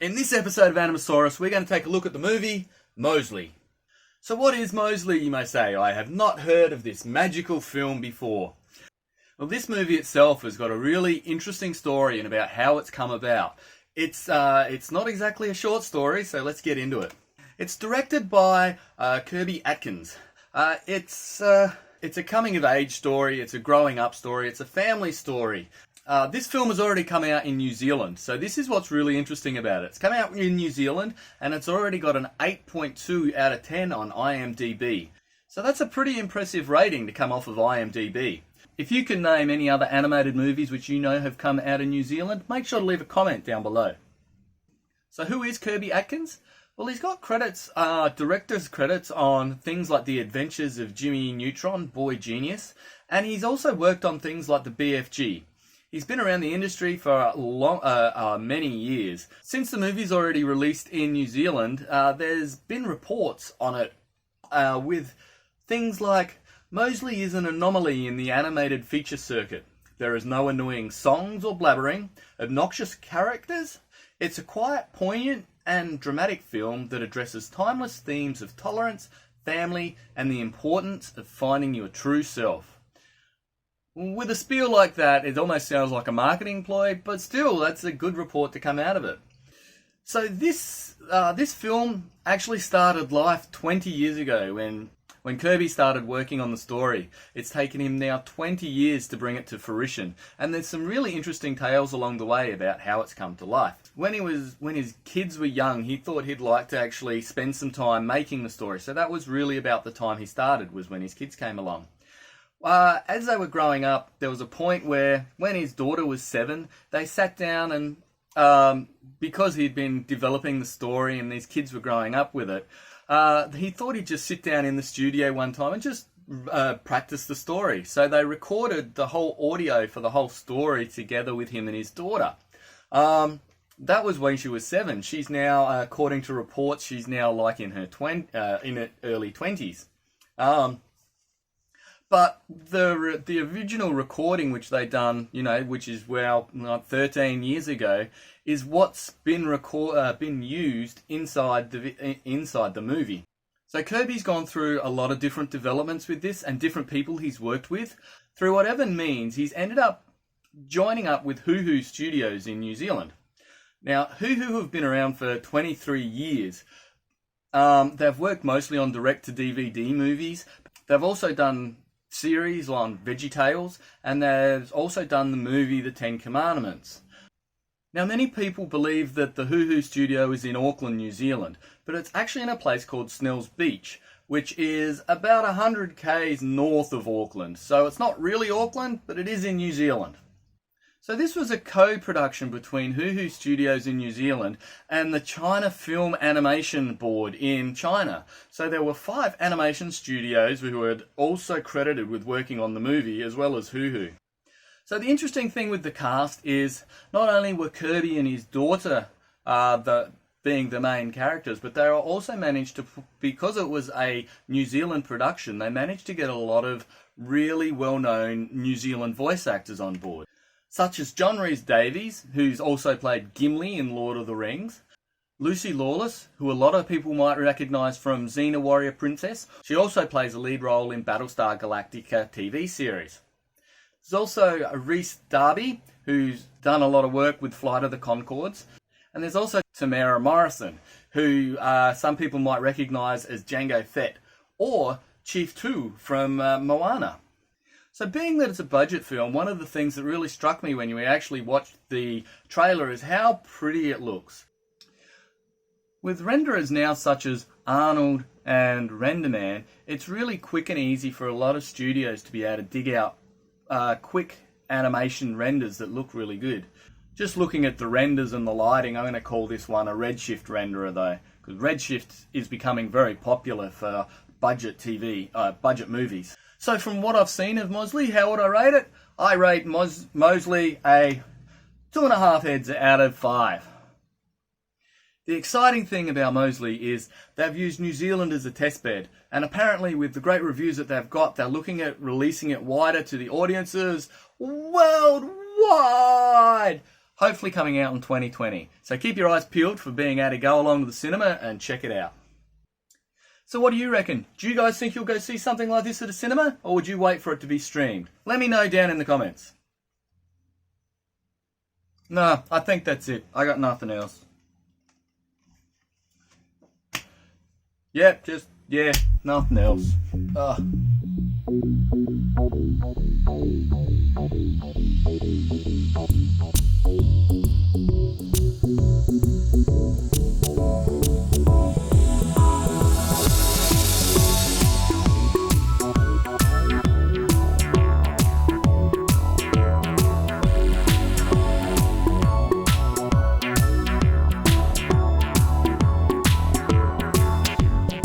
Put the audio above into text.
In this episode of Animasaurus, we're going to take a look at the movie Mosley. So what is Mosley, you may say? I have not heard of this magical film before. Well, this movie itself has got a really interesting story and about how it's come about. It's not exactly a short story, so let's get into it. It's directed by K.A.T.E. It's a coming-of-age story, it's a growing-up story, it's a family story. This film has already come out in New Zealand, so this is what's really interesting about it. It's come out in New Zealand, and it's already got an 8.2 out of 10 on IMDb. So that's a pretty impressive rating to come off of IMDb. If you can name any other animated movies which you know have come out in New Zealand, make sure to leave a comment down below. So who is K.A.T.E? Well, he's got credits, director's credits on things like The Adventures of Jimmy Neutron, Boy Genius, and he's also worked on things like the BFG. He's been around the industry for many years. Since the movie's already released in New Zealand, there's been reports on it with things like, Mosley is an anomaly in the animated feature circuit. There is no annoying songs or blabbering, obnoxious characters. It's a quiet, poignant and dramatic film that addresses timeless themes of tolerance, family and the importance of finding your true self. With a spiel like that, it almost sounds like a marketing ploy, but still, that's a good report to come out of it. So this film actually started life 20 years ago when Kirby started working on the story. It's taken him now 20 years to bring it to fruition, and there's some really interesting tales along the way about how it's come to life. When his kids were young, he thought he'd like to actually spend some time making the story, so that was really about the time he started, was when his kids came along. As they were growing up, there was a point where, when his daughter was 7, they sat down and, because he'd been developing the story and these kids were growing up with it, he thought he'd just sit down in the studio one time and just practice the story. So they recorded the whole audio for the whole story together with him and his daughter. That was when she was 7. She's now, according to reports, she's now like in her early 20s. But the original recording which they done, which is like 13 years ago, is what's been used inside the movie. So Kirby's gone through a lot of different developments with this and different people he's worked with. Through whatever means, he's ended up joining up with Hoo Studios in New Zealand. Now, Hoo have been around for 23 years. They've worked mostly on direct-to-DVD movies. They've also done series on VeggieTales, and they've also done the movie The Ten Commandments. Now, many people believe that the Hoo studio is in Auckland, New Zealand, but it's actually in a place called Snells Beach, which is about 100 k's north of Auckland. So it's not really Auckland, but it is in New Zealand. So this was a co-production between Hoo Studios in New Zealand and the China Film Animation Board in China. So there were 5 animation studios who were also credited with working on the movie, as well as Hoo. So the interesting thing with the cast is not only were Kirby and his daughter being the main characters, but they also managed to, because it was a New Zealand production, they managed to get a lot of really well-known New Zealand voice actors on board, such as John Rhys-Davies, who's also played Gimli in Lord of the Rings, Lucy Lawless, who a lot of people might recognise from Xena Warrior Princess. She also plays a lead role in Battlestar Galactica TV series. There's also Rhys Darby, who's done a lot of work with Flight of the Conchords. And there's also Tamara Morrison, who some people might recognise as Jango Fett, or Chief 2 from Moana. So being that it's a budget film, one of the things that really struck me when you actually watched the trailer is how pretty it looks. With renderers now such as Arnold and RenderMan, it's really quick and easy for a lot of studios to be able to dig out quick animation renders that look really good. Just looking at the renders and the lighting, I'm going to call this one a Redshift renderer though, because Redshift is becoming very popular for budget movies. So from what I've seen of Mosley, how would I rate it? I rate Mosley a 2.5 heads out of 5. The exciting thing about Mosley is they've used New Zealand as a test bed, and apparently with the great reviews that they've got, they're looking at releasing it wider to the audiences worldwide. hopefully coming out in 2020. So keep your eyes peeled for being able to go along to the cinema and check it out. So what do you reckon? Do you guys think you'll go see something like this at a cinema, or would you wait for it to be streamed? Let me know down in the comments. No, I think that's it. I got nothing else. Yep, nothing else. Ugh.